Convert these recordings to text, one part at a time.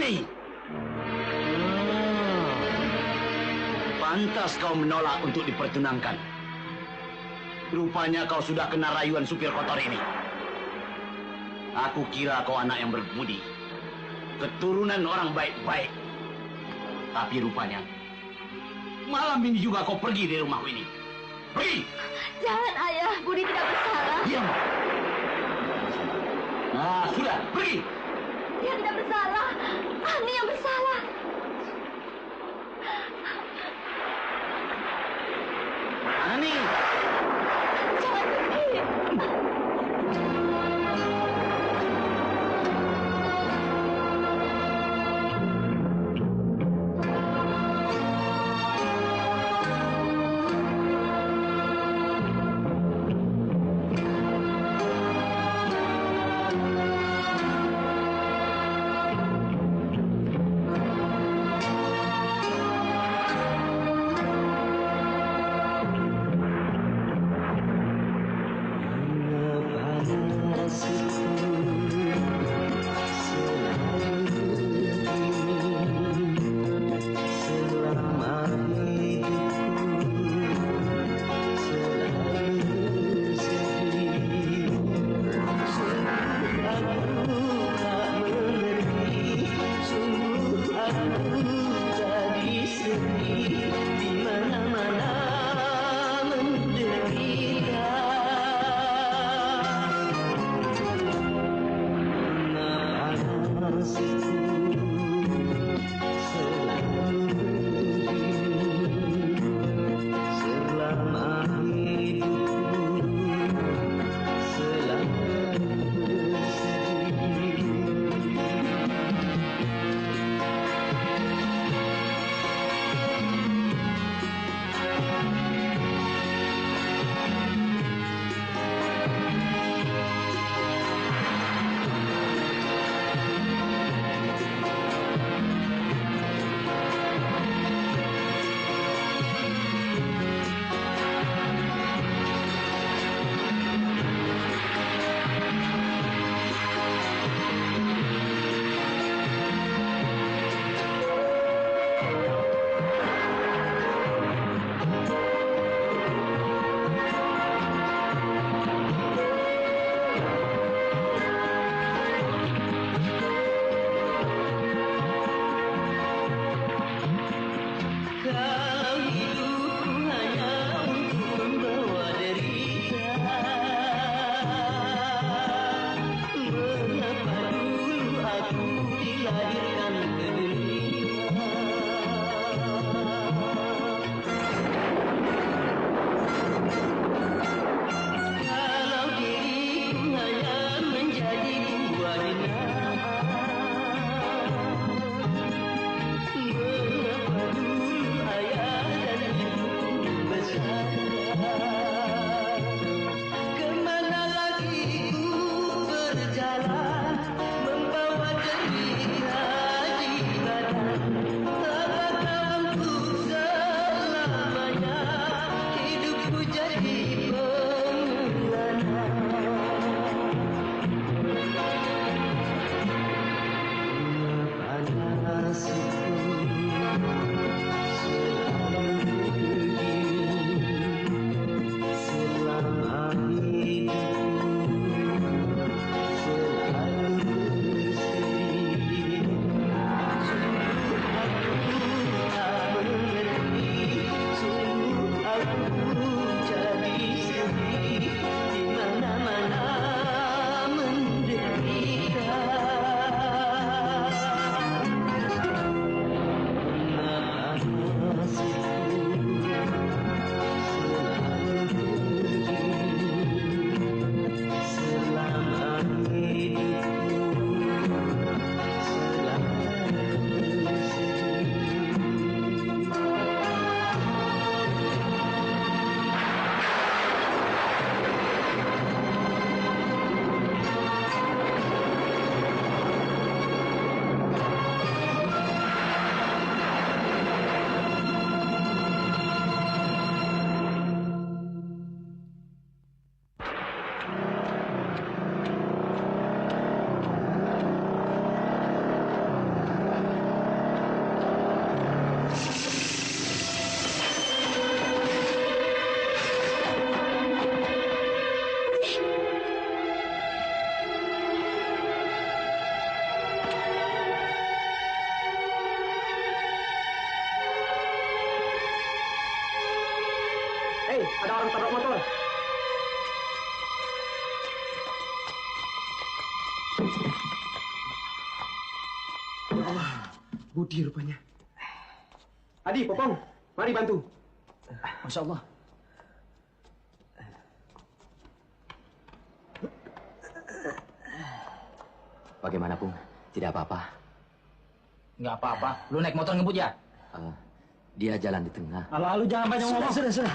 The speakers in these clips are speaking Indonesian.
Berani! Pantas kau menolak untuk dipertunangkan. Rupanya kau sudah kena rayuan supir kotor ini. Aku kira kau anak yang berbudi, keturunan orang baik-baik. Tapi rupanya malam ini juga kau pergi dari rumahku ini. Pergi! Jangan, Ayah. Budi tidak bersalah. Diam. Nah, sudah, pergi. Dia tidak bersalah. Ani yang bersalah. Ani! Jangan pergi. Ya Allah, Budi rupanya. Adi, Popong, mari bantu. Masya Allah. Bagaimana, Pung? Tidak apa-apa. Nggak apa-apa. Lu naik motor ngebut ya? Dia jalan di tengah. Lalu jangan banyak ngomong. Sudah.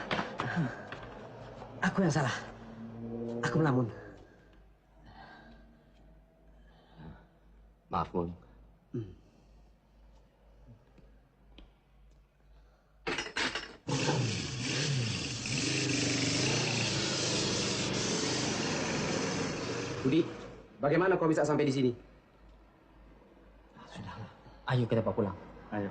Aku yang salah. Aku melamun. Maaf, Pung. Budi, bagaimana kau bisa sampai di sini? Sudahlah. Ayo kita pulang. Ayo.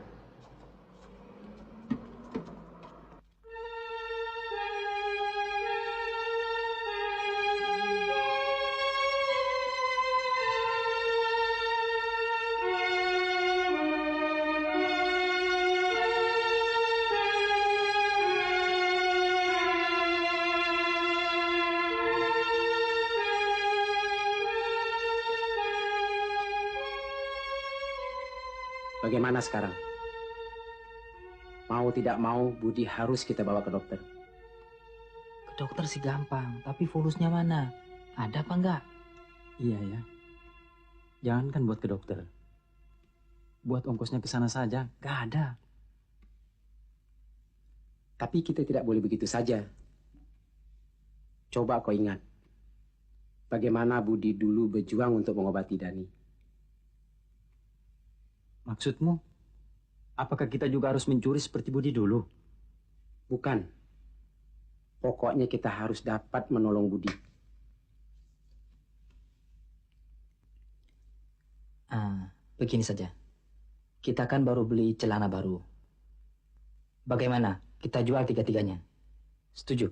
Bagaimana sekarang? Mau tidak mau, Budi harus kita bawa ke dokter. Ke dokter sih gampang, tapi fulusnya mana? Ada apa enggak? Iya ya. Jangankan buat ke dokter. Buat ongkosnya ke sana saja, gak ada. Tapi kita tidak boleh begitu saja. Coba kau ingat. Bagaimana Budi dulu berjuang untuk mengobati Dani. Maksudmu? Apakah kita juga harus mencuri seperti Budi dulu? Bukan. Pokoknya kita harus dapat menolong Budi. Begini saja. Kita kan baru beli celana baru. Bagaimana? Kita jual tiga-tiganya. Setuju?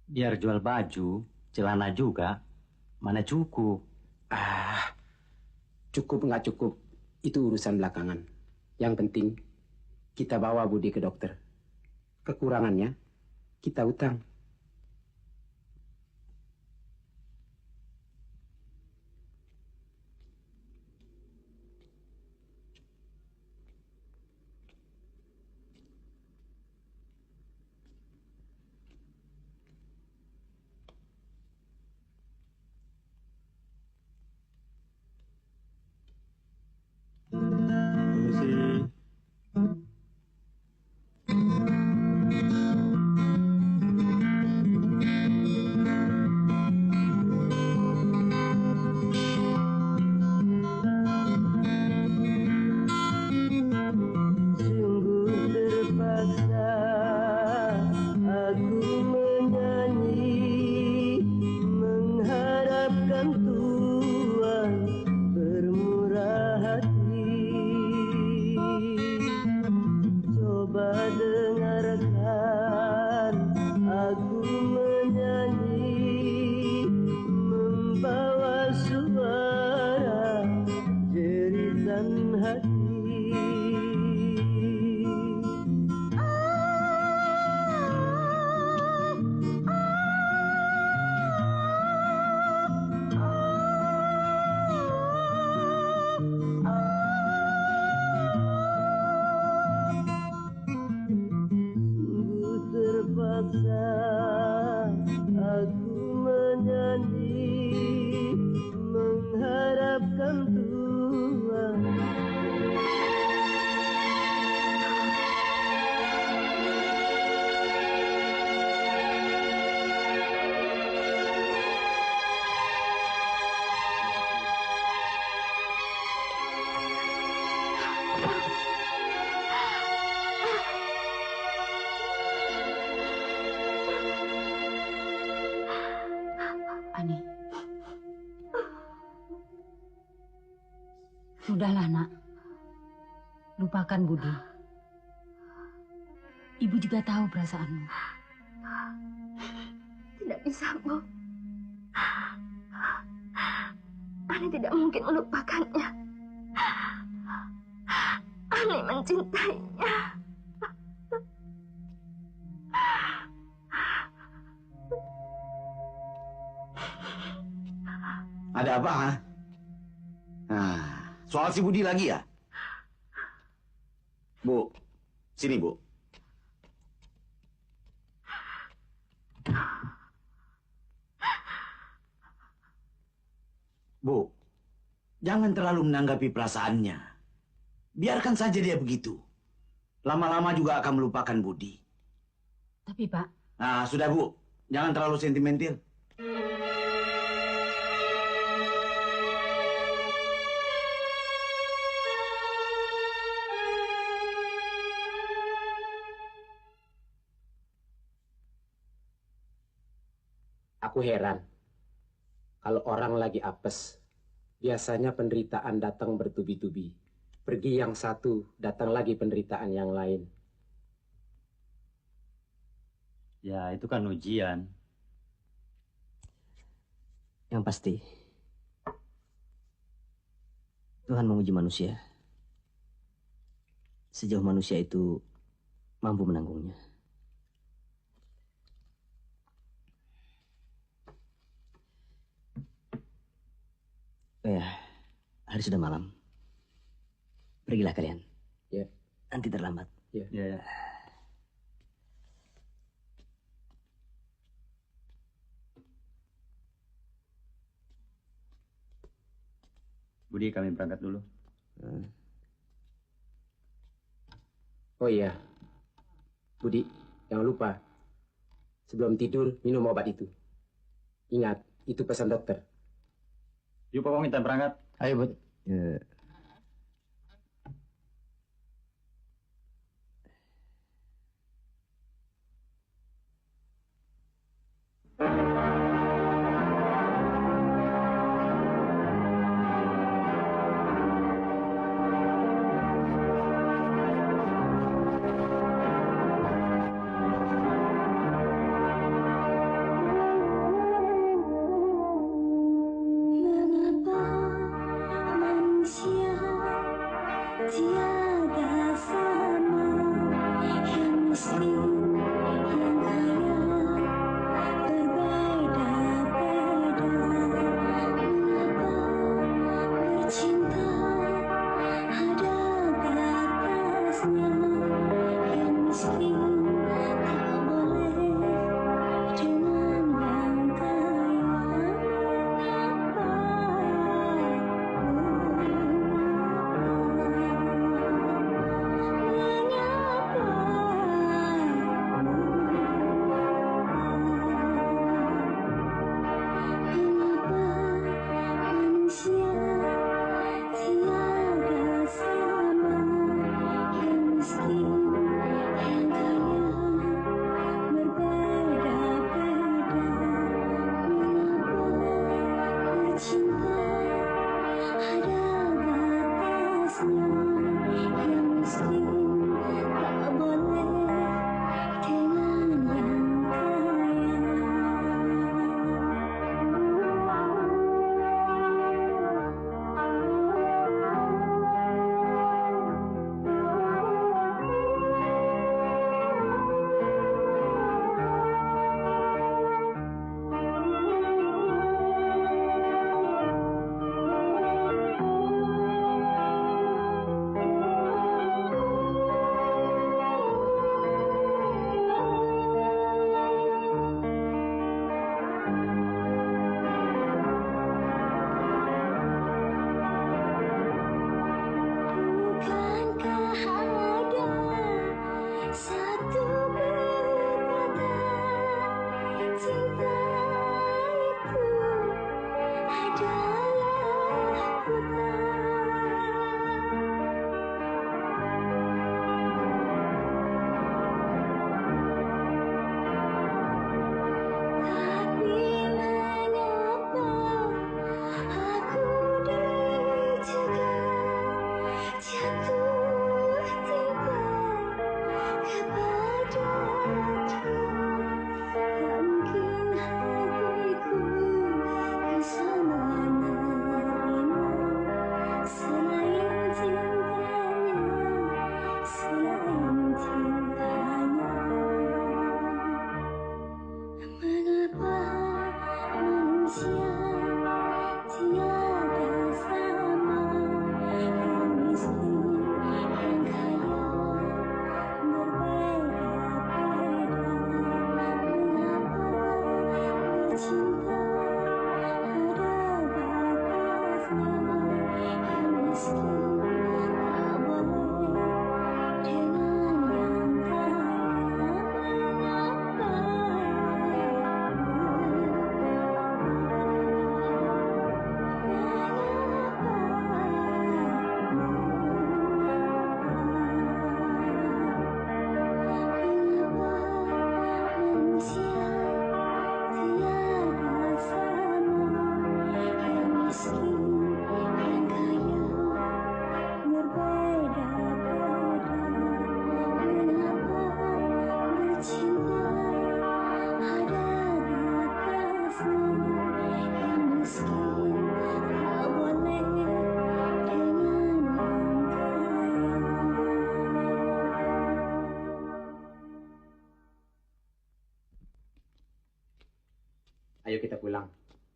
Biar jual baju, celana juga, mana cukup. Cukup nggak cukup, itu urusan belakangan. Yang penting, kita bawa Budi ke dokter. Kekurangannya, kita utang. Sudahlah, Nak. Lupakan Budi. Ibu juga tahu perasaanmu. Tidak bisa, Bu. Ani tidak mungkin melupakannya. Ani mencintainya. Ada apa, ha? Nah, soal si Budi lagi ya? Bu, sini Bu. Bu, jangan terlalu menanggapi perasaannya. Biarkan saja dia begitu. Lama-lama juga akan melupakan Budi. Tapi Pak, Nah, sudah Bu. Jangan terlalu sentimental. Aku heran. Kalau orang lagi apes, biasanya penderitaan datang bertubi-tubi. Pergi yang satu, datang lagi penderitaan yang lain. Ya, itu kan ujian. Yang pasti, Tuhan menguji manusia. Sejauh manusia itu mampu menanggungnya. Oh ya, hari sudah malam. Pergilah kalian. Ya. Nanti terlambat. Ya. Ya. Budi, kami berangkat dulu. Oh iya, Budi, jangan lupa. Sebelum tidur, minum obat itu. Ingat, itu pesan dokter. Yuk, Papa minta berangkat. Ayo, Bud. Ya. Mengapa manusia tiada sama, yang miskin, yang kaya, berbeda-beda. Mengapa bercinta ada batasnya, yang miskin tak boleh dengan yang kaya. Manusia tiada sama, yang miskin, yang kaya, berbeda-beda. Mengapa bercinta ada batasnya, yang miskin tak boleh dengan yang kaya. Bukankah ada satu pepatah, cinta itu adalah buta. Tapi mengapa aku dicegat jatuh cinta kepada dia? Tak mungkin hatiku ke sana.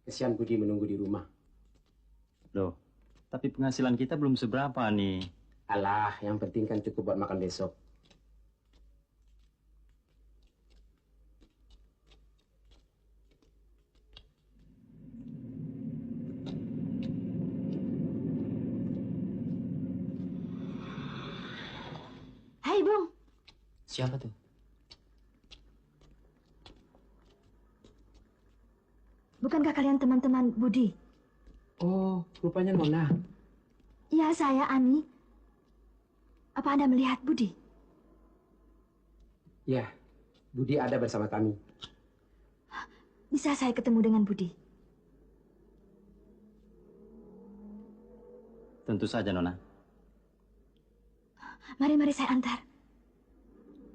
Kesian Budi menunggu di rumah. Loh, tapi penghasilan kita belum seberapa nih. Alah, yang penting kan cukup buat makan besok. Hai, Bung. Siapa tuh? Bukankah kalian teman-teman Budi? Oh, rupanya Nona. Ya, saya Ani. Apa Anda melihat Budi? Ya, Budi ada bersama kami. Bisa saya ketemu dengan Budi? Tentu saja, Nona. Mari saya antar.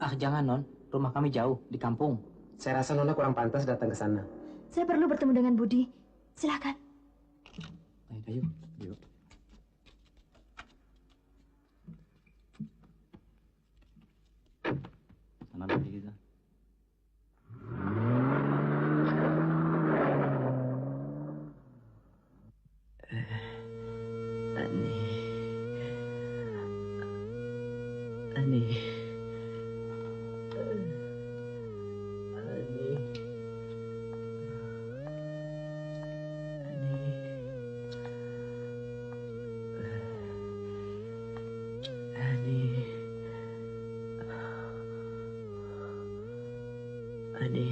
Ah, jangan, Non. Rumah kami jauh, di kampung. Saya rasa Nona kurang pantas datang ke sana. Saya perlu bertemu dengan Budi. Silakan. Ayo, yuk. Sana lagi kita. Ani. Ani. Ani.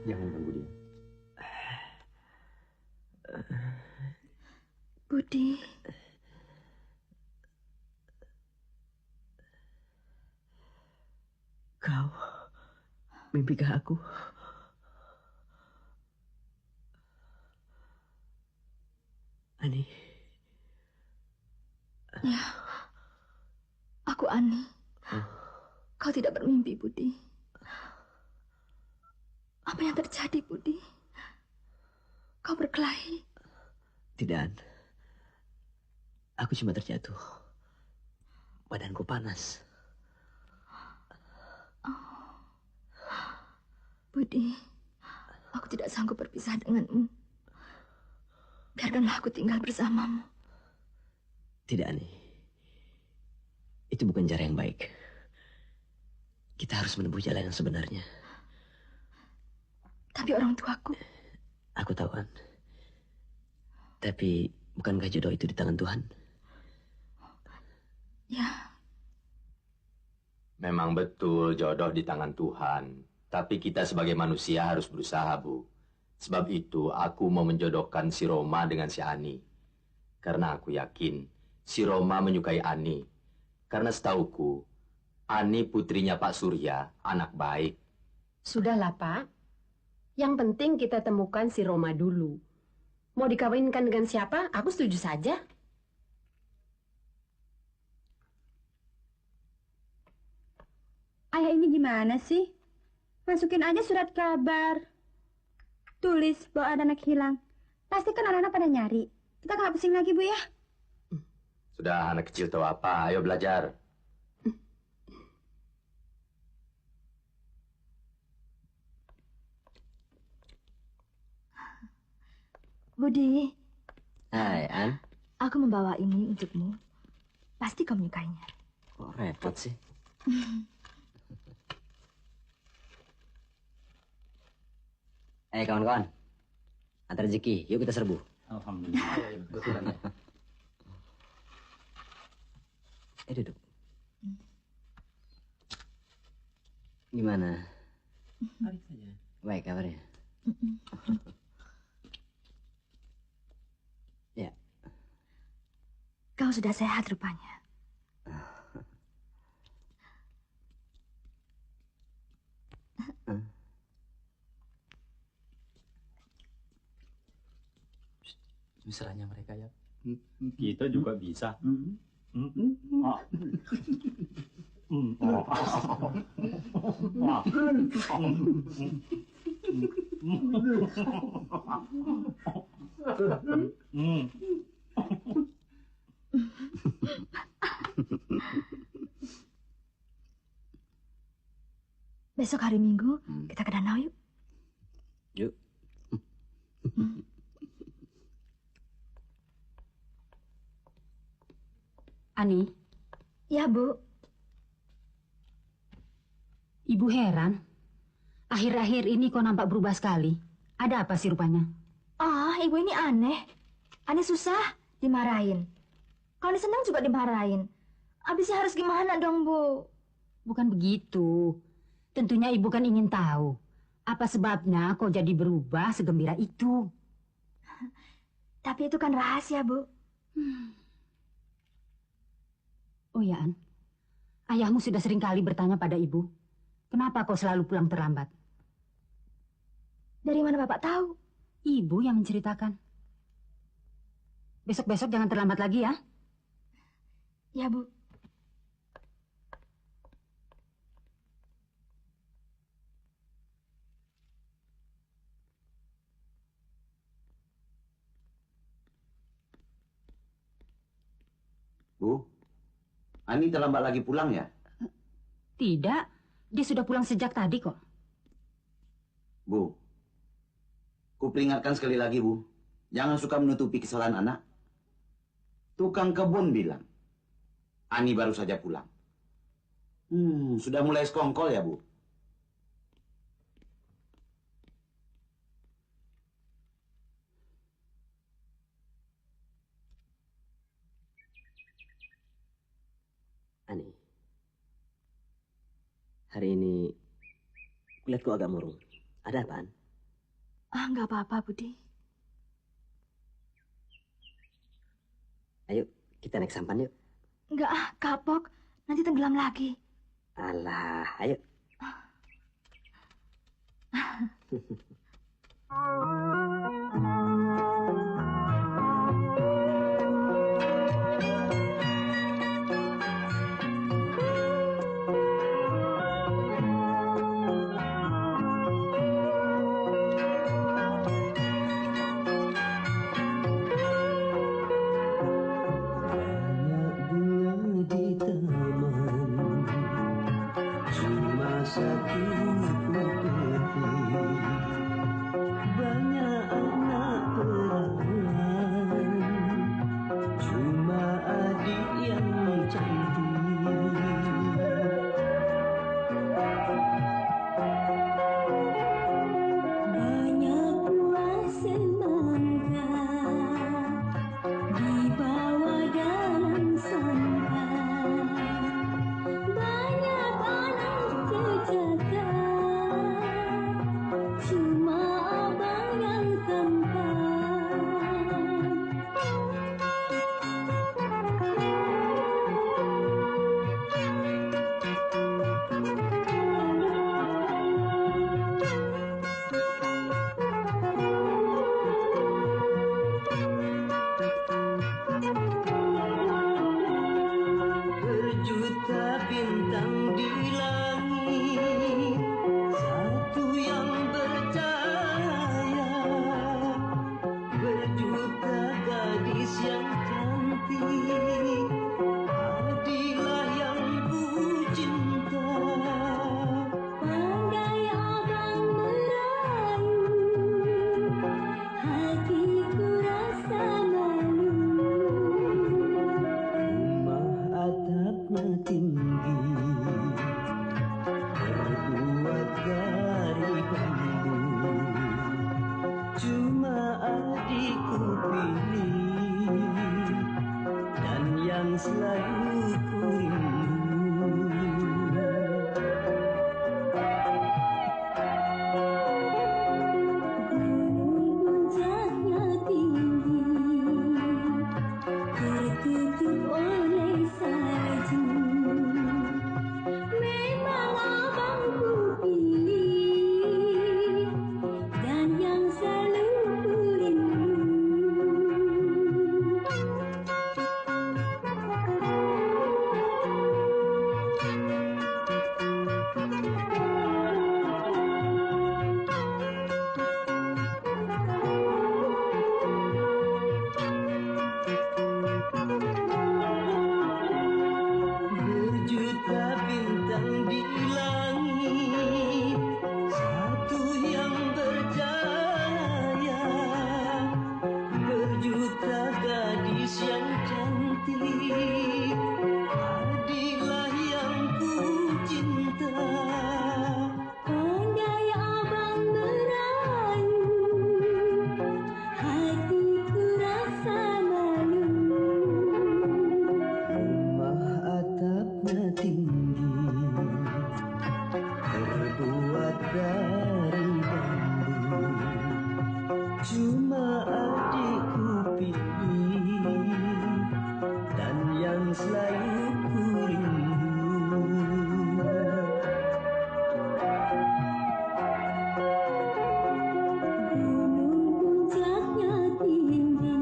Jangan ganggu dia. Budi. Kau mimpikah aku? Ani. Ya, aku Ani. Kau tidak bermimpi, Budi. Apa yang terjadi, Budi? Kau berkelahi. Tidak. Aku cuma terjatuh. Badanku panas. Budi, aku tidak sanggup berpisah denganmu. Biarkanlah aku tinggal bersamamu. Tidak, Ani. Itu bukan cara yang baik. Kita harus menempuh jalan yang sebenarnya. Tapi orang tuaku... Aku tahu, An. Tapi bukankah jodoh itu di tangan Tuhan? Ya, Memang betul jodoh di tangan Tuhan. Tapi kita sebagai manusia harus berusaha, Bu. Sebab itu aku mau menjodohkan si Roma dengan si Ani. Karena aku yakin si Roma menyukai Ani. Karena setauku, Ani putrinya Pak Surya, anak baik. Sudahlah, Pak. Yang penting kita temukan si Roma dulu. Mau dikawinkan dengan siapa, aku setuju saja. Ayah ini gimana sih? Masukin aja surat kabar. Tulis bahwa ada anak hilang. Pasti kan anak-anak pada nyari. Kita nggak pusing lagi, Bu ya? Sudah anak kecil tahu apa, ayo belajar. Budi, Hai, An. aku membawa ini untukmu. Pasti kau menyukainya. Kok repot sih? Kawan-kawan. Antar rezeki, yuk kita serbu. Alhamdulillah. Duduk. Gimana? Mari saja. Baik kabarnya? Ya. Kau sudah sehat rupanya. Mesranya mereka ya. Kita juga bisa. Besok hari Minggu kita ke danau yuk. Yuk. Ani, Ya, Bu. Ibu heran. Akhir-akhir ini kok nampak berubah sekali. Ada apa sih rupanya? Ah, Ibu ini aneh. Aneh susah, dimarahin. Kalau Ani senang juga dimarahin. Abisnya harus gimana dong, Bu? Bukan begitu. Tentunya ibu kan ingin tahu. Apa sebabnya kok jadi berubah segembira itu? Tapi itu kan rahasia, Bu. Oh ya, An. Ayahmu sudah sering kali bertanya pada ibu. Kenapa kau selalu pulang terlambat? Dari mana Bapak tahu? Ibu yang menceritakan. Besok-besok jangan terlambat lagi ya. Ya, Bu. Bu, Ani terlambat lagi pulang ya? Tidak, dia sudah pulang sejak tadi kok. Bu, ku peringatkan sekali lagi, Bu. Jangan suka menutupi kesalahan anak. Tukang kebun bilang, Ani baru saja pulang. Sudah mulai sekongkol ya, Bu? Ani, hari ini kulihat kok agak murung. Ada apaan? Ah, nggak apa-apa, Budi. Ayo, kita naik sampan yuk. Nggak, kapok. Nanti tenggelam lagi. Alah, ayo. Banyak bunga di taman, cuma satu putih. Cuma adikku pilih dan yang selalu ku rindu. Gunung puncaknya tinggi,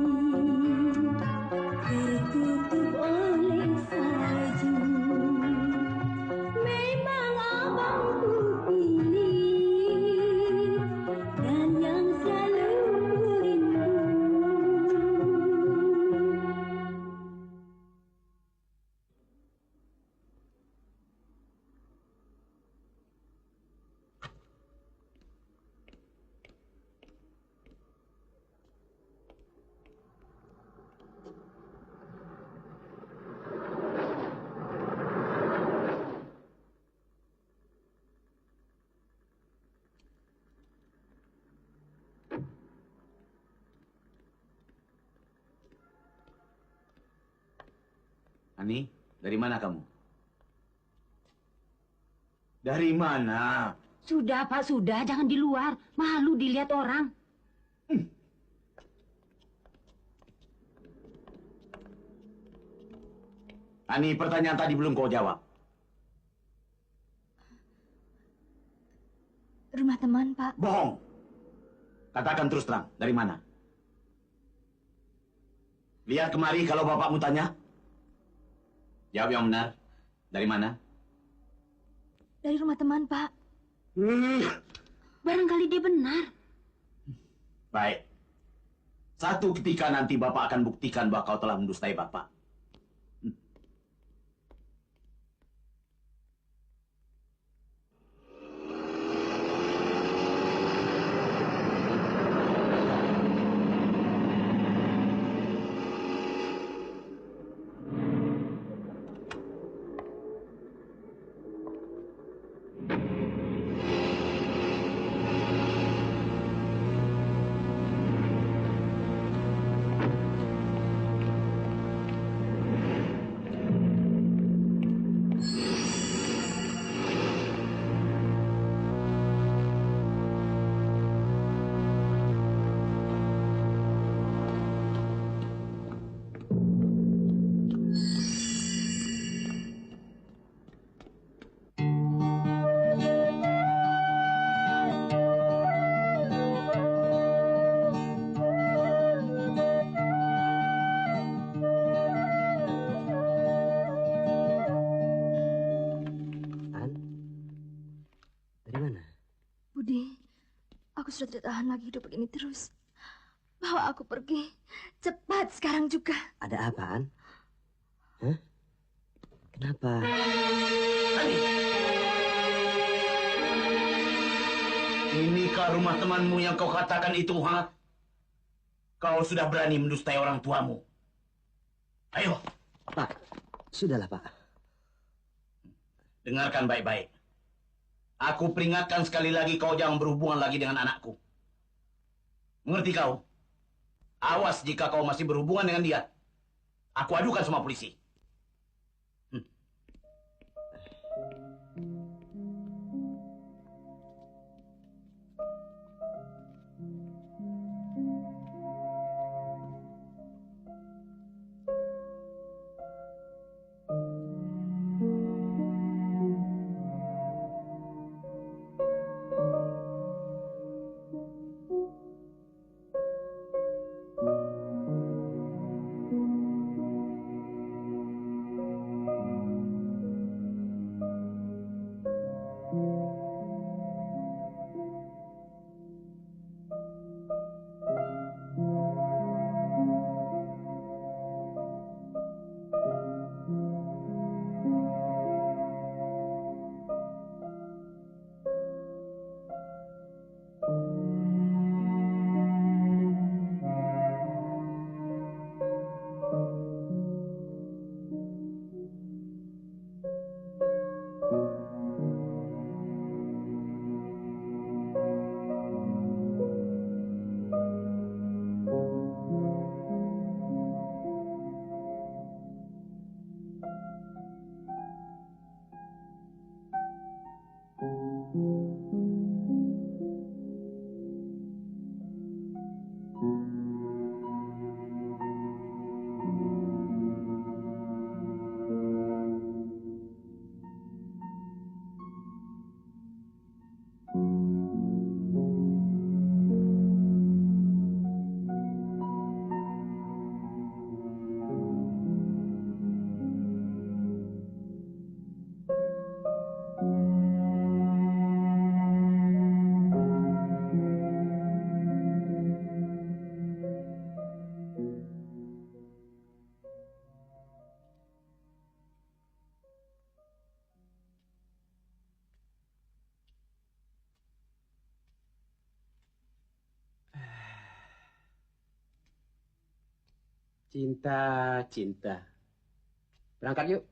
tertutup oleh salju. Memang abangku pilih dan yang selalu ku rindu. Ani, dari mana kamu? Dari mana? Sudah, Pak, sudah. Jangan di luar. Malu dilihat orang. Ani, pertanyaan tadi belum kau jawab. Rumah teman, Pak. Bohong. Katakan terus terang, dari mana? Lihat kemari kalau bapakmu tanya. Jawab yang benar. Dari mana? Dari rumah teman, Pak. Barangkali dia benar. Baik. Satu ketika nanti bapak akan buktikan bahwa kau telah mendustai bapak. Budi, aku sudah tidak tahan lagi hidup begini terus. Bawa aku pergi. Cepat sekarang juga. Ada apaan? Hah? Kenapa? Inikah rumah temanmu yang kau katakan itu, ha? Kau sudah berani mendustai orang tuamu. Ayo. Pak, sudahlah, Pak. Dengarkan baik-baik. Aku peringatkan sekali lagi kau jangan berhubungan lagi dengan anakku. Mengerti kau? Awas jika kau masih berhubungan dengan dia. Aku adukan sama polisi. Cinta, cinta. Berangkat yuk.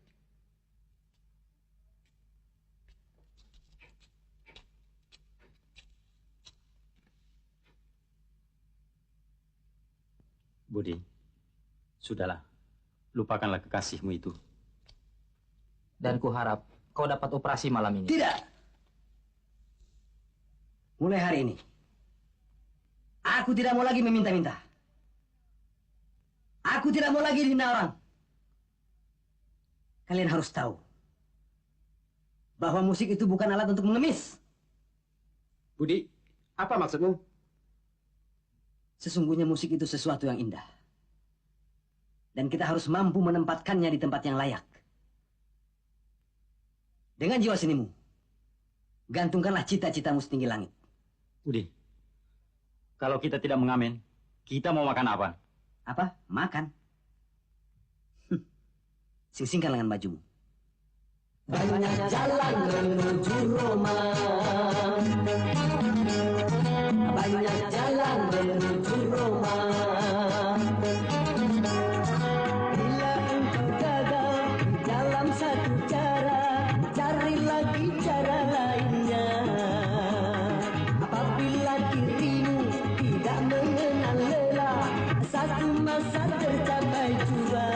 Budi, sudahlah. Lupakanlah kekasihmu itu. Dan kuharap kau dapat operasi malam ini. Tidak. Mulai hari ini, aku tidak mau lagi meminta-minta. Aku tidak mau lagi dihina orang. Kalian harus tahu bahwa musik itu bukan alat untuk mengemis. Budi, apa maksudmu? Sesungguhnya musik itu sesuatu yang indah. Dan kita harus mampu menempatkannya di tempat yang layak. Dengan jiwa senimu, gantungkanlah cita-citamu setinggi langit. Budi, kalau kita tidak mengamen, kita mau makan apa? Apa? Makan? Sing-singkan lengan bajumu. Banyak jalan menuju Roma. Banyak jalan menuju Roma. Bila engkau gagal di dalam satu cara, cari lagi cara lainnya. Apabila dirimu tidak mengenal lelah, satu masa tercapai jua.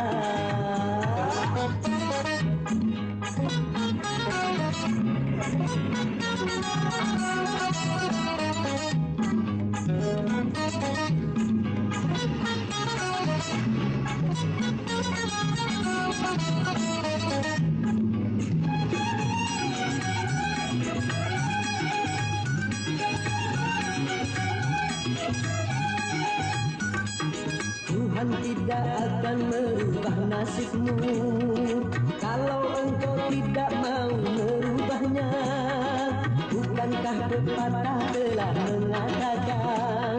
Tuhan tidak akan merubah nasibmu kalau engkau tidak mau merubahnya. Bukankah pepatah telah mengatakan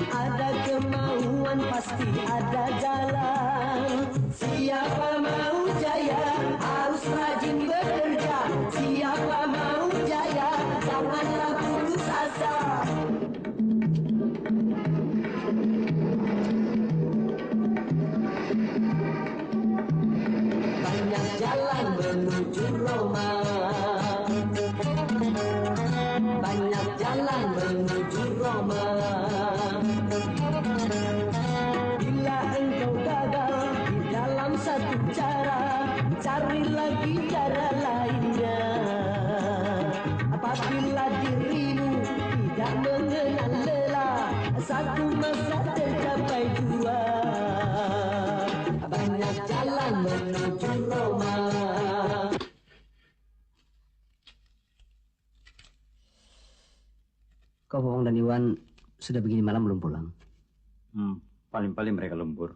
ada kemauan pasti ada jalan. Siapa mau jaya harus rajin bekerja. Siapa mau jaya janganlah putus asa. Banyak jalan menuju Roma. Banyak jalan menuju Roma. Bila engkau gagal di dalam satu cara, cari lagi cara lainnya. Apabila dirimu tidak mengenal lelah, satu masa tercapai jua. Banyak jalan menuju Roma. Kau Bohong dan Iwan sudah begini malam belum pulang? Paling-paling mereka lembur.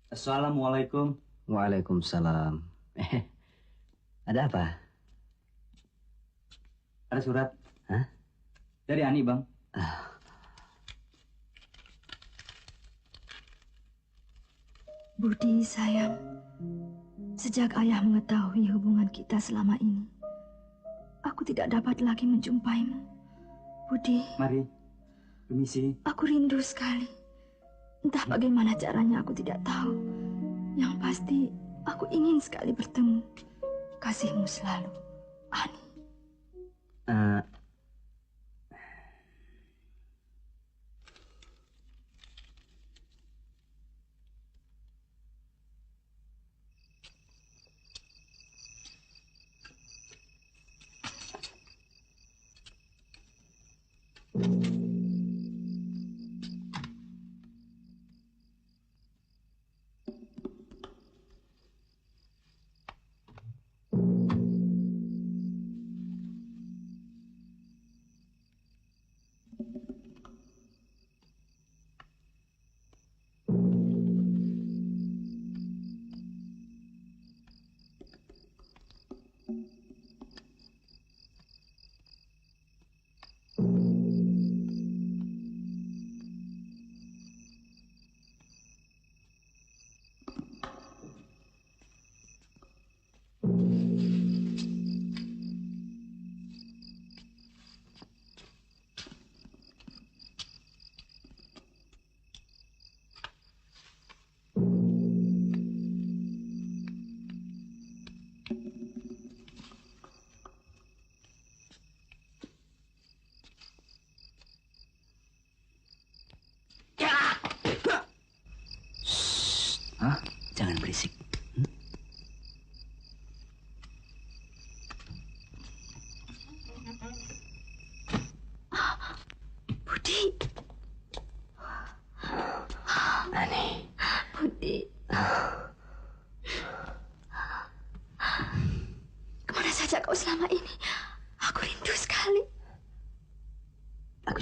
Assalamualaikum. Waalaikumsalam. Ada apa? Ada surat. Hah? Dari Ani, Bang. Budi, sayang. Sejak ayah mengetahui hubungan kita selama ini, aku tidak dapat lagi menjumpaimu. Budi. Mari. Permisi. Aku rindu sekali. Entah bagaimana caranya aku tidak tahu. Yang pasti aku ingin sekali bertemu. Kasihmu selalu, Ani.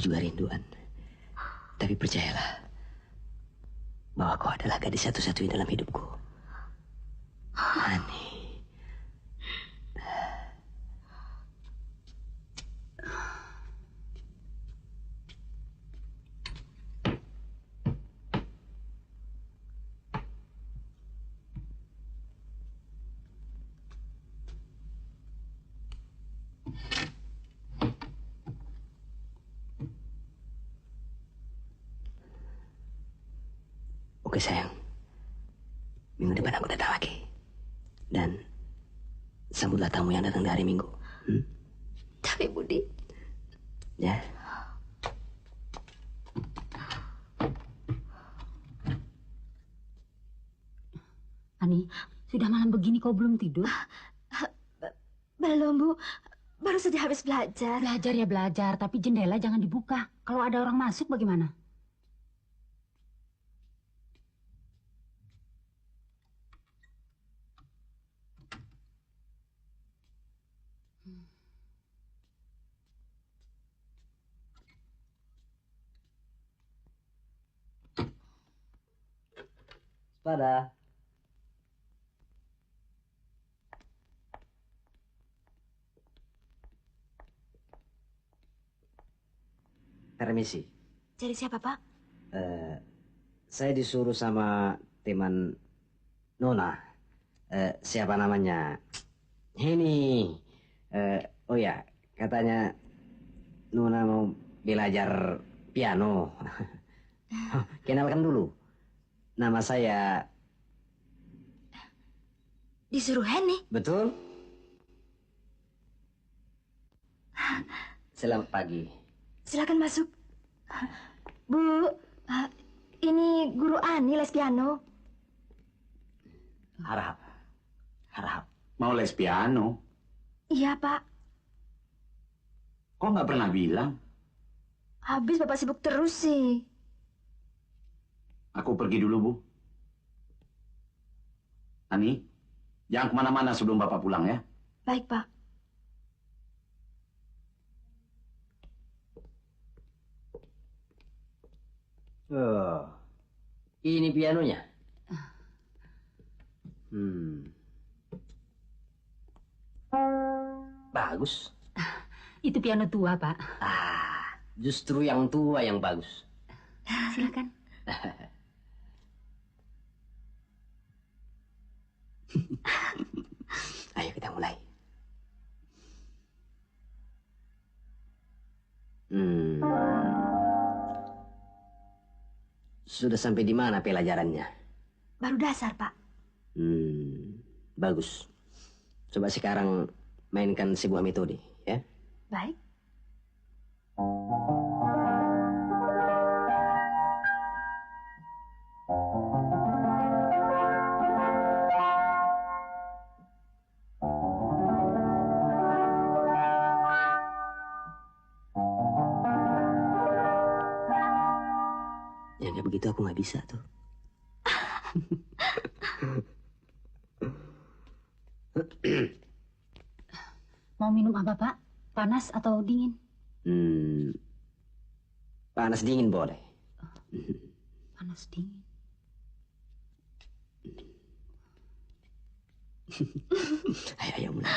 juga rinduan. Tapi percayalah bahwa kau adalah gadis satu-satunya dalam hidupku. Ani. Oke sayang, minggu depan aku datang lagi. Dan sambutlah tamu yang datang di hari Minggu. Tapi Budi. Ya. Ani, sudah malam begini kau belum tidur? Belum, Bu. Baru saja habis belajar. Belajar ya belajar, tapi jendela jangan dibuka. Kalau ada orang masuk bagaimana? Pada. Permisi. Cari siapa, Pak? Saya disuruh sama teman Nona. Siapa namanya? Ini. Oh ya, katanya Nona mau belajar piano. Kenalkan dulu. Nama saya... Disuruh Henny? Betul. Selamat pagi. Silakan masuk. Bu, ini guru Ani les piano. Harap. Mau les piano? Iya, Pak. Kok nggak pernah bilang? Habis Bapak sibuk terus sih. Aku pergi dulu, Bu. Ani, jangan kemana-mana sebelum Bapak pulang ya. Baik, Pak. Oh, ini pianonya. Bagus. Itu piano tua, Pak. Justru yang tua yang bagus. Silakan. Ayo kita mulai. Sudah sampai di mana pelajarannya? Baru dasar, Pak. Bagus. Coba sekarang mainkan sebuah metode, ya. Baik. Ya nggak begitu aku nggak bisa tuh. Mau minum apa, Pak? Panas atau dingin? Panas dingin boleh. Panas dingin. Ayo mulai.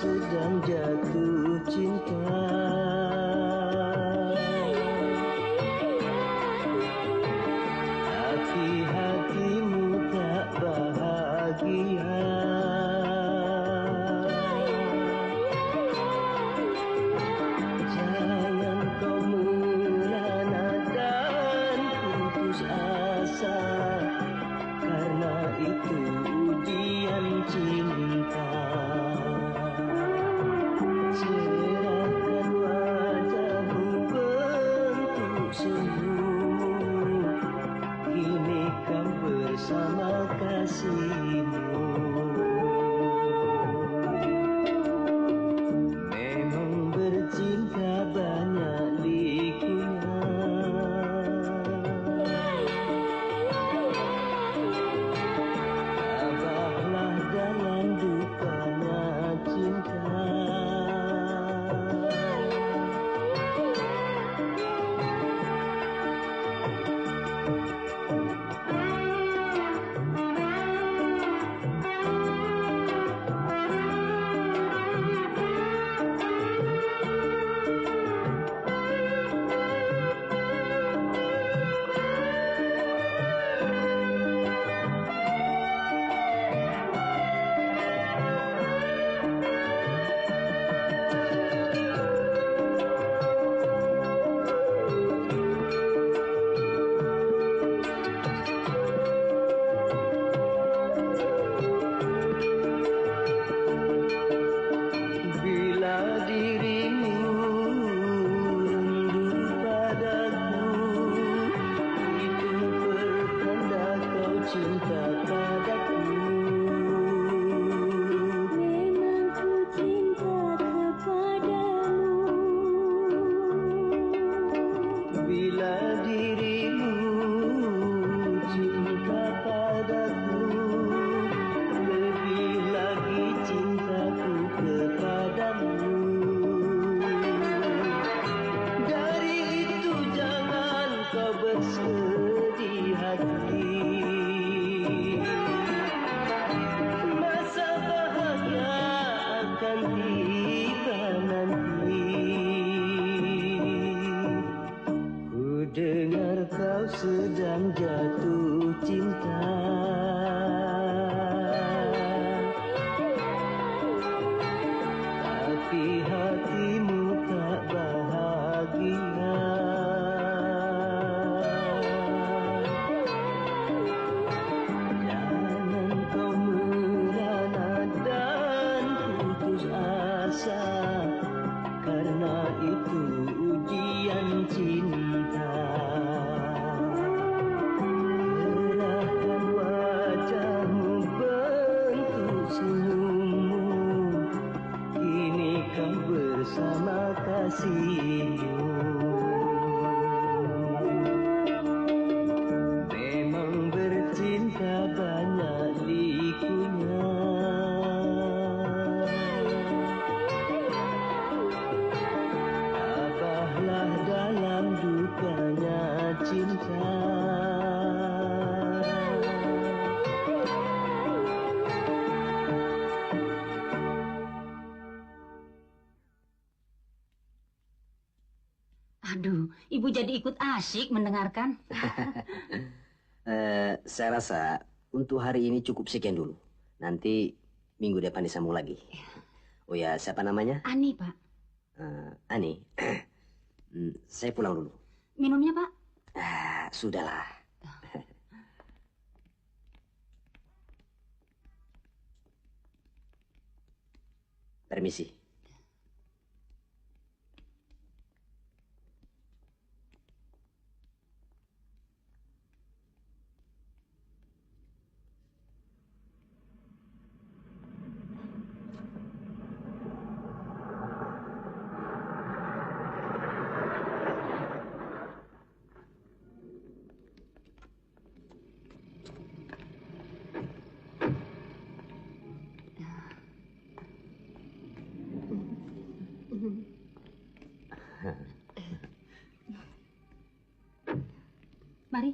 sedang jatuh cinta. Tapi hatimu tak bahagia. Jangan kekasihmu. Memang bercinta banyak likunya. Tabahlah dalam dukanya cinta. Aduh, ibu jadi ikut asyik mendengarkan. Saya rasa untuk hari ini cukup sekian dulu. Nanti minggu depan disambung lagi. Oh ya, siapa namanya? Ani, Pak. Ani. Saya pulang dulu. Minumnya, Pak? Sudahlah. Permisi. Mari.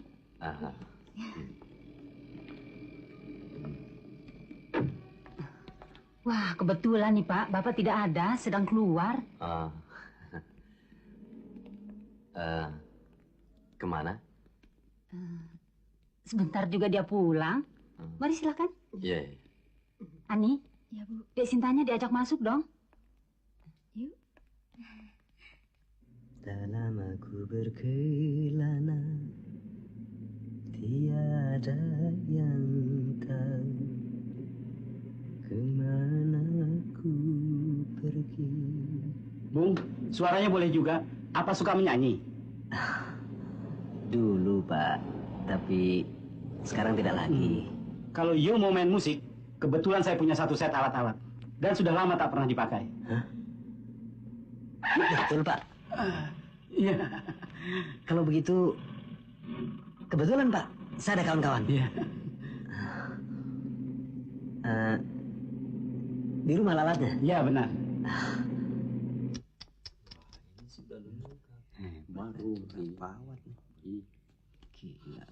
Wah, kebetulan nih Pak, Bapak tidak ada, sedang keluar. Kemana? Sebentar juga dia pulang. Mari silakan. Iya. Ani, Ya, Bu. Dek Sintanya diajak masuk dong. Yuk. Tak lama ku berkelana, tiada yang tahu kemana ku pergi. Bung, suaranya boleh juga. Apa suka menyanyi? Dulu, Pak. Tapi sekarang tidak lagi. Kalau you mau main musik, kebetulan saya punya satu set alat-alat. Dan sudah lama tak pernah dipakai. Betul, Pak. Iya. Kalau begitu, kebetulan, Pak. Saya ada kawan-kawan. Iya. Di rumah alatnya? Iya, benar. Baru pawat nih. Gila.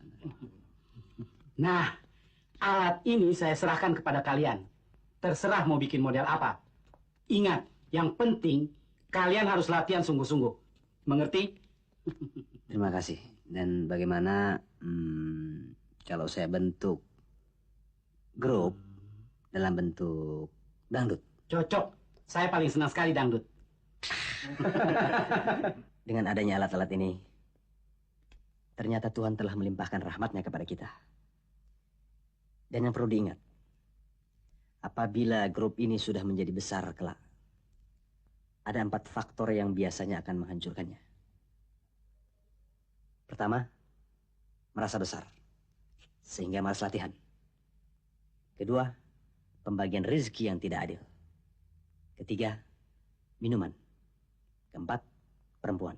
Nah, alat ini saya serahkan kepada kalian. Terserah mau bikin model apa. Ingat, yang penting kalian harus latihan sungguh-sungguh. Mengerti? Terima kasih. Dan bagaimana kalau saya bentuk grup dalam bentuk dangdut? Cocok. Saya paling senang sekali dangdut. Dengan adanya alat-alat ini, ternyata Tuhan telah melimpahkan rahmatnya kepada kita. Dan yang perlu diingat, apabila grup ini sudah menjadi besar kelak, ada 4 faktor yang biasanya akan menghancurkannya. Pertama, merasa besar, sehingga malas latihan. Kedua, pembagian rezeki yang tidak adil. Ketiga, minuman. Keempat, perempuan.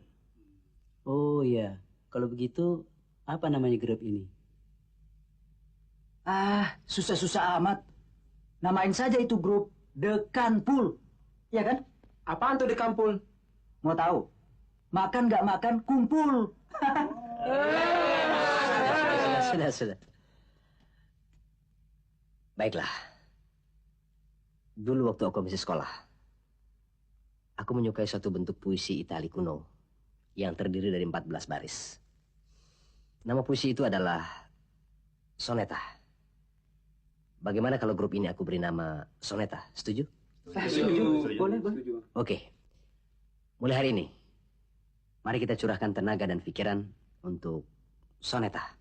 Oh iya, kalau begitu apa namanya grup ini? Susah-susah amat. Namain saja itu grup The Kanpul. Ya kan? Apaan tuh di kampung? Mau tahu? Makan nggak makan, kumpul. Sudah. Baiklah. Dulu waktu aku masih sekolah, aku menyukai suatu bentuk puisi Itali kuno yang terdiri dari 14 baris. Nama puisi itu adalah soneta. Bagaimana kalau grup ini aku beri nama Soneta? Setuju? Setuju. Boleh. Oke. Mulai hari ini, mari kita curahkan tenaga dan pikiran untuk Soneta.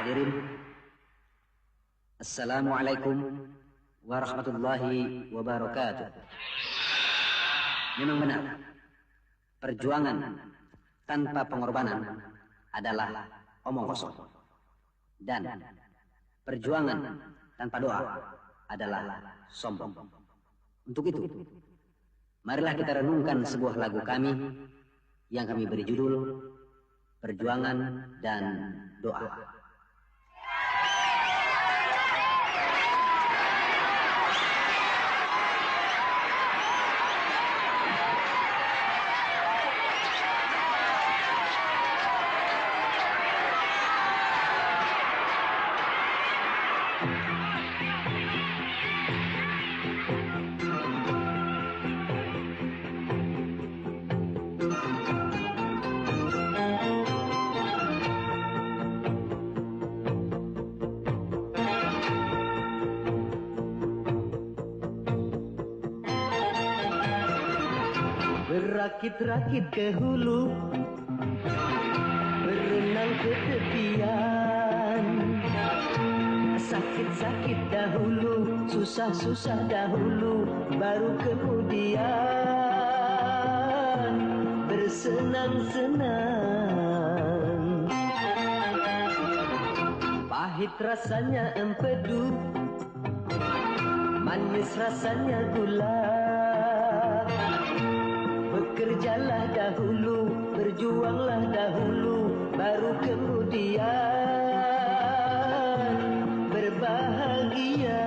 Hadirin, Assalamualaikum warahmatullahi wabarakatuh. Memang benar, perjuangan tanpa pengorbanan adalah omong kosong. Dan perjuangan tanpa doa adalah sombong. Untuk itu, marilah kita renungkan sebuah lagu kami yang kami beri judul Perjuangan dan Doa. Berakit-rakit ke hulu, berenang ke tepian. Sakit-sakit dahulu, susah-susah dahulu, baru kemudian bersenang-senang. Pahit rasanya empedu, manis rasanya gula. Bekerjalah dahulu, berjuanglah dahulu, baru kemudian berbahagia.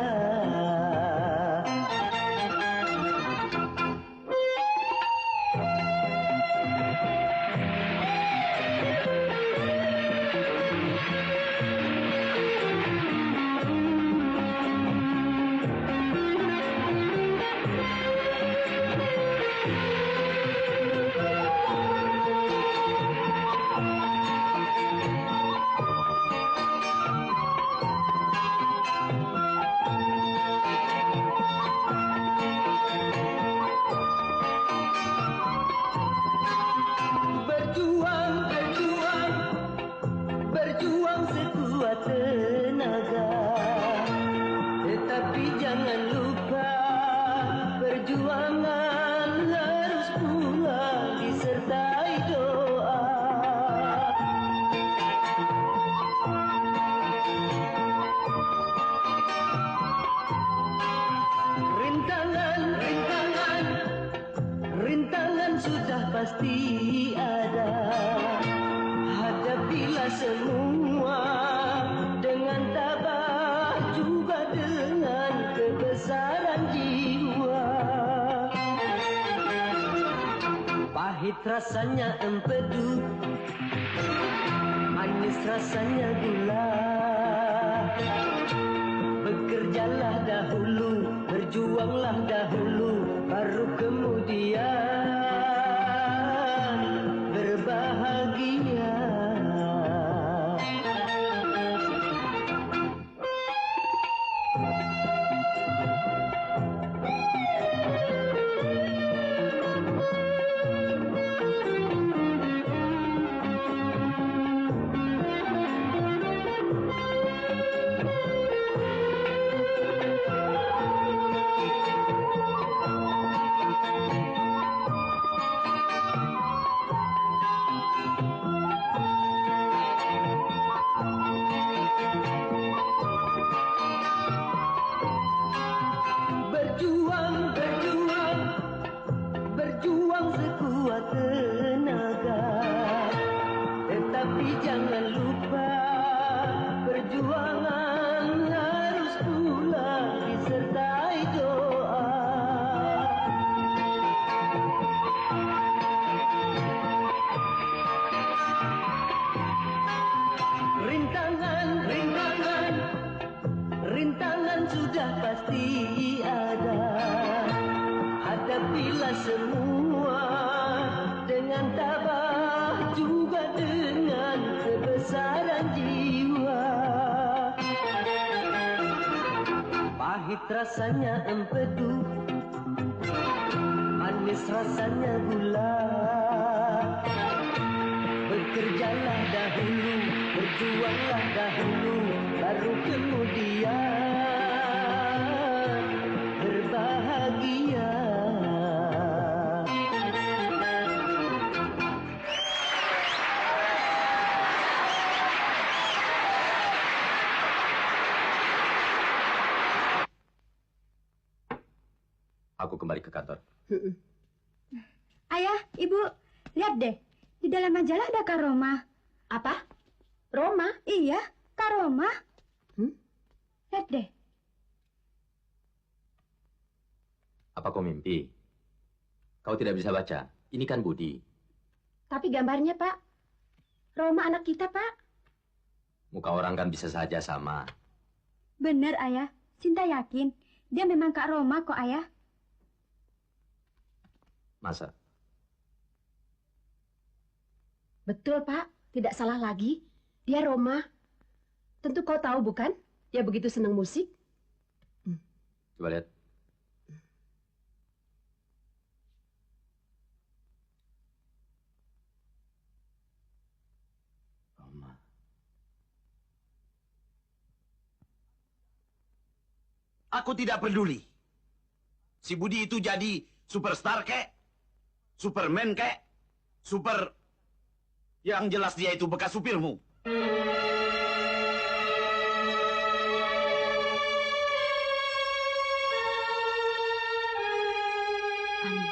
Berjuang sekuat tenaga, tetapi jangan lupa perjuangan harus pula disertai doa. Rintangan sudah pasti ada. Hadapilah semua dengan tabah, juga dengan kebesaran jiwa. Pahit rasanya empedu, manis rasanya gula. Bekerjalah dahulu, berjuanglah dahulu, baru kemudian berbahagia. Berjuang sekuat tenaga, tetapi jangan lupa perjuangan harus pula disertai doa. Rintangan sudah pasti ada. Hadapilah semua dengan tabah, juga dengan kebesaran jiwa. Pahit rasanya empedu, manis rasanya gula. Bekerjalah dahulu, berjuanglah dahulu, baru kemudian berbahagia. Aku kembali ke kantor. Ayah, Ibu, lihat deh. Di dalam majalah ada Kak Roma. Apa? Roma? Iya, Kak Roma. Lihat deh. Apa kau mimpi? Kau tidak bisa baca. Ini kan Budi. Tapi gambarnya, Pak. Roma anak kita, Pak. Muka orang kan bisa saja sama. Bener, Ayah. Sinta yakin. Dia memang Kak Roma kok, Ayah. Masa? Betul, Pak. Tidak salah lagi. Dia Roma. Tentu kau tahu, bukan? Dia begitu senang musik. Coba lihat. Aku tidak peduli. Si Budi itu jadi superstar kek, Superman kek, super... Yang jelas dia itu bekas supirmu. Ani,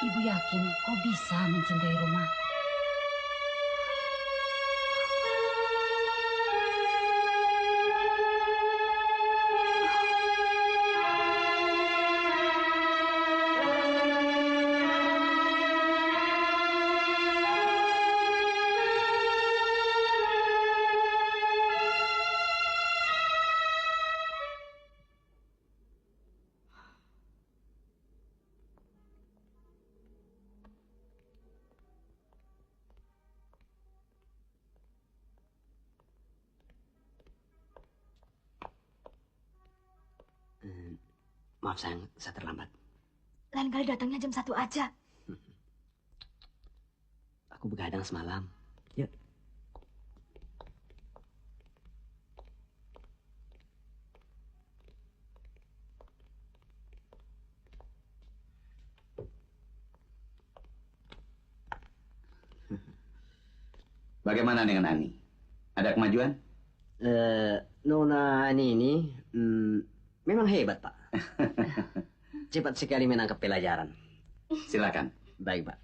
Ibu yakin kau bisa mencintai Roma? Maaf sayang, saya terlambat. Lain kali datangnya jam 1 aja. Aku begadang semalam. Yuk. Bagaimana dengan Ani? Ada kemajuan? Nona Ani ini memang hebat, Pak. Cepat sekali menangkap pelajaran. Silakan. Baik, Pak.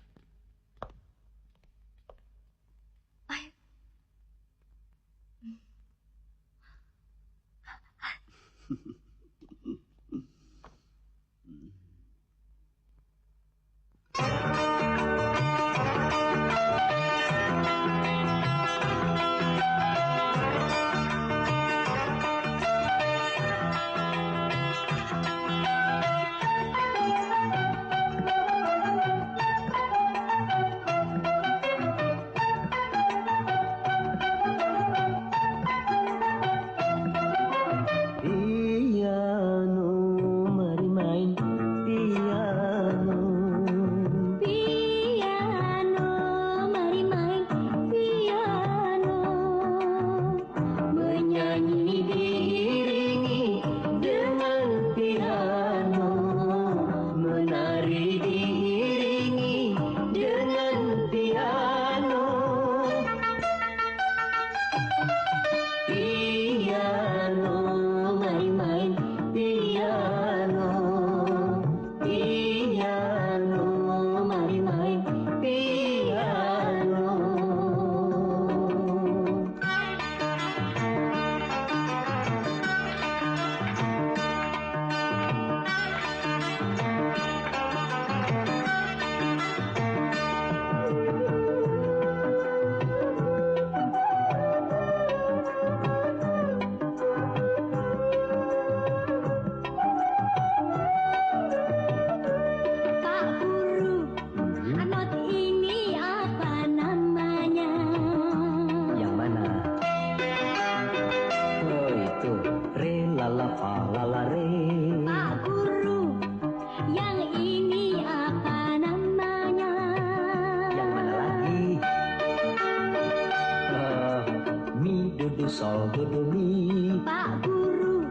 Pak Guru,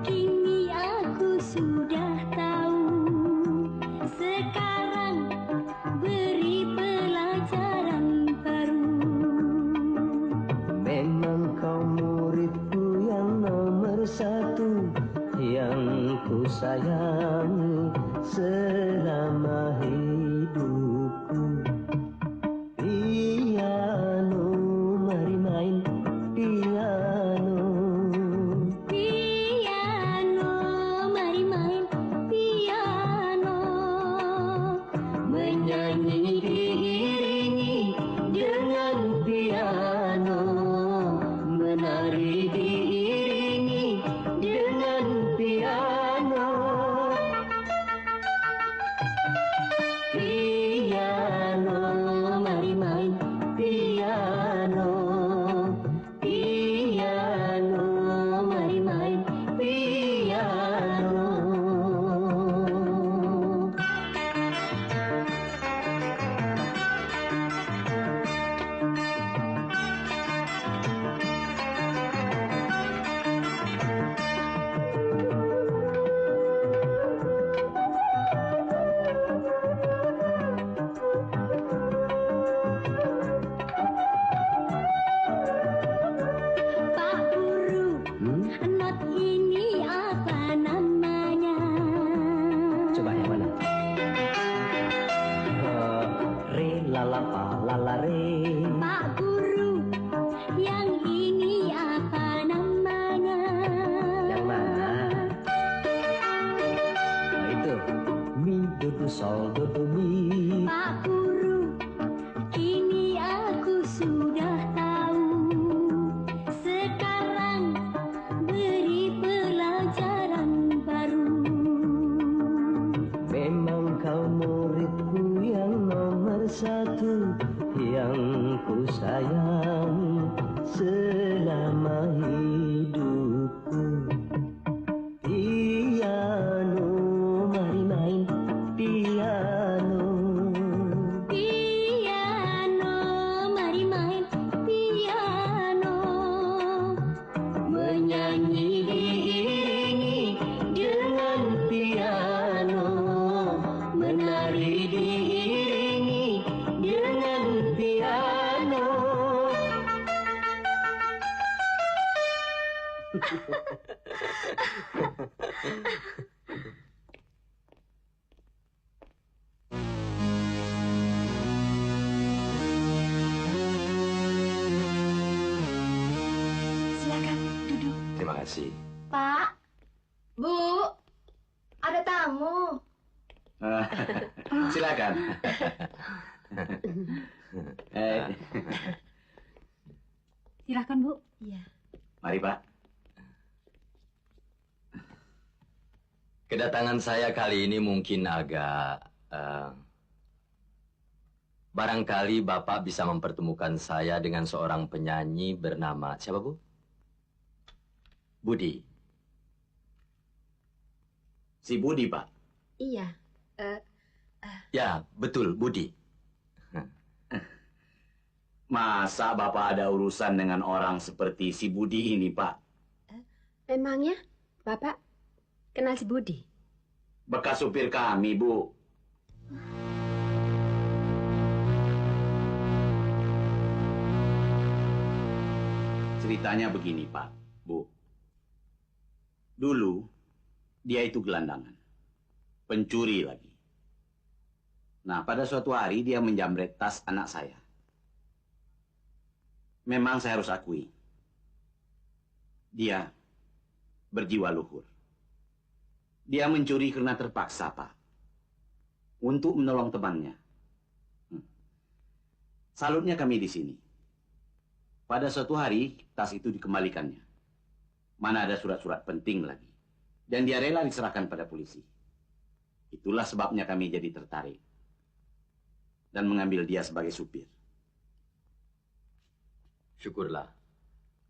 kini aku sudah tahu. Sekarang beri pelajaran baru. Memang kau muridku yang nomor satu, yang ku sayangi selama hidupku. Piano, mari main piano. Piano, mari main piano. Menyanyi diiringi dengan piano, menari diiringi dengan piano. ku soldo beli. Pak Guru, kini aku sudah tahu. Sekarang beri pelajaran baru. Memang kau muridku yang nomor satu, yang ku sayangi selama hidupku. Piano, mari main piano. Piano, mari main piano. Menyanyi diiringi dengan piano, menari diiringi dengan piano. Silakan duduk. Terima kasih. Pak, Bu, ada tamu. Silakan. Silakan, Bu. Iya. Mari, Pak. Kedatangan saya kali ini mungkin agak... barangkali Bapak bisa mempertemukan saya dengan seorang penyanyi bernama... Siapa, Bu? Budi. Si Budi, Pak. Iya. Ya, betul, Budi. Masa Bapak ada urusan dengan orang seperti si Budi ini, Pak? Memangnya Bapak kenal si Budi? Bekas supir kami, Bu. Ceritanya begini, Pak, Bu. Dulu, dia itu gelandangan. Pencuri lagi. Nah, pada suatu hari dia menjamret tas anak saya. Memang saya harus akui. Dia berjiwa luhur. Dia mencuri karena terpaksa, Pak. Untuk menolong temannya. Salutnya kami di sini. Pada suatu hari, tas itu dikembalikannya. Mana ada surat-surat penting lagi. Dan dia rela diserahkan pada polisi. Itulah sebabnya kami jadi tertarik. Dan mengambil dia sebagai supir. Syukurlah.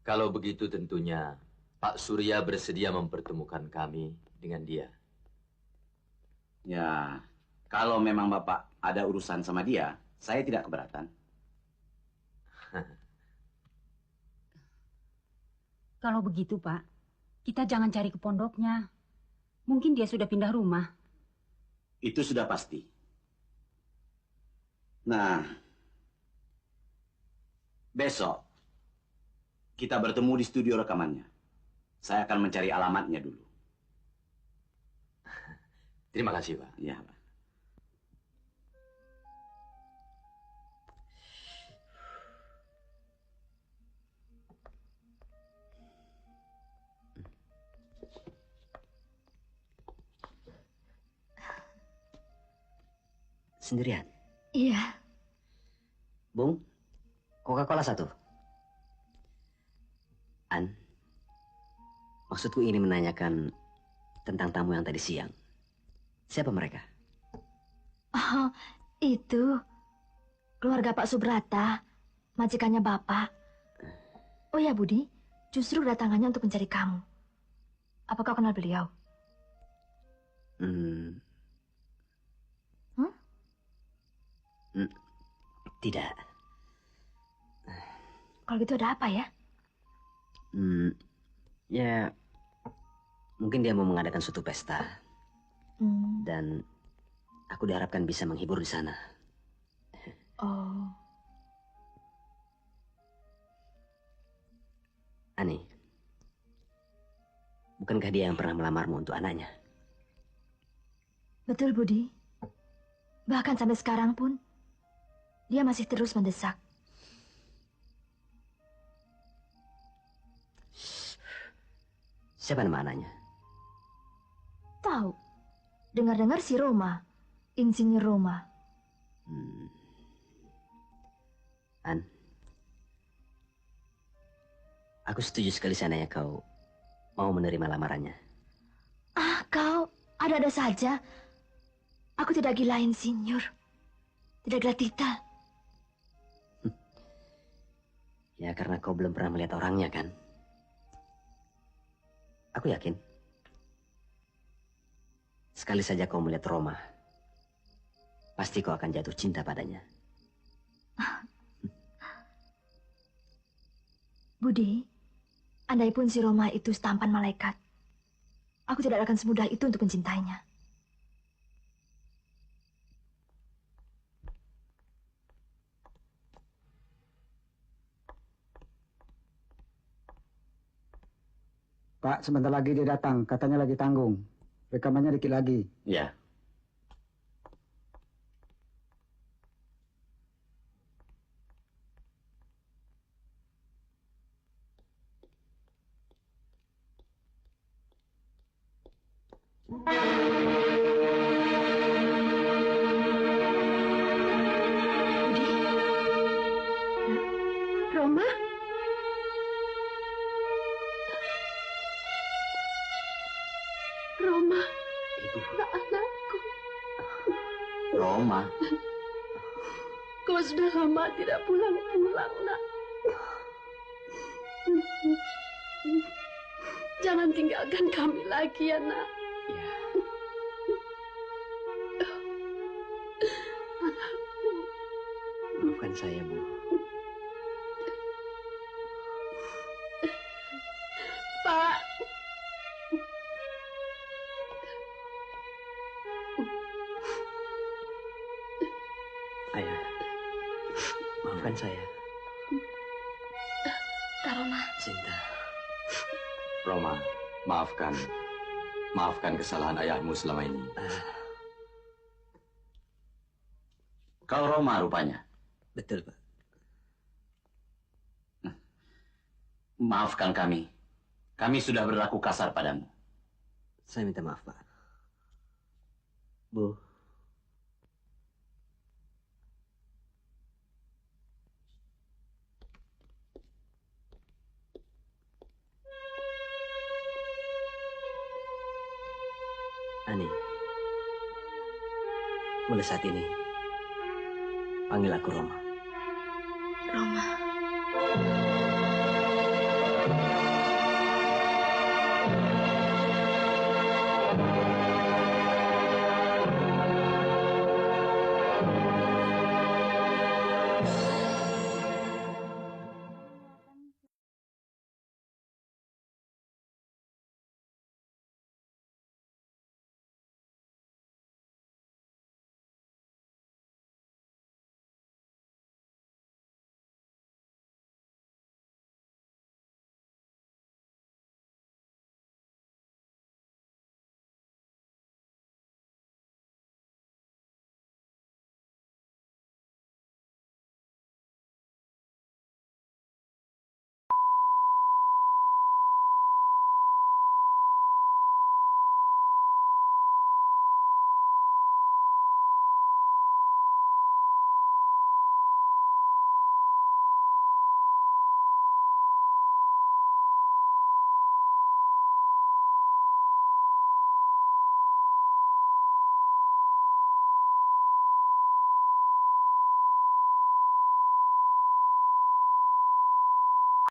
Kalau begitu tentunya Pak Surya bersedia mempertemukan kami dengan dia. Ya, kalau memang Bapak ada urusan sama dia, saya tidak keberatan. Kalau begitu, Pak, kita jangan cari ke pondoknya. Mungkin dia sudah pindah rumah. Itu sudah pasti. Nah, besok kita bertemu di studio rekamannya. Saya akan mencari alamatnya dulu. Terima kasih, Pak. Ya, Pak. Sendirian? Iya. Bung, Coca-Cola 1. An, maksudku ingin menanyakan tentang tamu yang tadi siang. Siapa mereka? Oh, itu keluarga Pak Subrata, majikannya Bapak. Oh ya, Budi, justru kedatangannya untuk mencari kamu. Apa kau kenal beliau? Tidak. Kalau gitu ada apa ya? Ya, mungkin dia mau mengadakan suatu pesta. Dan aku diharapkan bisa menghibur di sana. Oh. Ani, bukankah dia yang pernah melamarmu untuk anaknya? Betul, Budi. Bahkan sampai sekarang pun, dia masih terus mendesak. Siapa nama anaknya? Tahu. Dengar-dengar si Roma. Insinyur Roma. An, aku setuju sekali seandainya kau mau menerima lamarannya. Kau ada-ada saja. Aku tidak gila, Insinyur. Tidak gila Tita. Ya, karena kau belum pernah melihat orangnya, kan? Aku yakin. Sekali saja kau melihat Roma, pasti kau akan jatuh cinta padanya. Budi, andaipun si Roma itu setampan malaikat, aku tidak akan semudah itu untuk mencintainya. Pak, sebentar lagi dia datang. Katanya lagi tanggung. Rekamannya dikit lagi. Ya. Roma? Roma, nak anakku. Roma. Kau sudah lama tidak pulang-pulang, nak. Jangan tinggalkan kami lagi ya, nak. Ya. Anakku. Bukan saya, Bu. Pak. Ayah, maafkan saya. Kak Roma. Cinta. Roma, maafkan. Maafkan kesalahan ayahmu selama ini. Kau Roma rupanya. Betul, Pak. Maafkan kami. Kami sudah berlaku kasar padamu. Saya minta maaf, Pak. Bu. Ani, mulai saat ini, panggil aku Roma. Roma.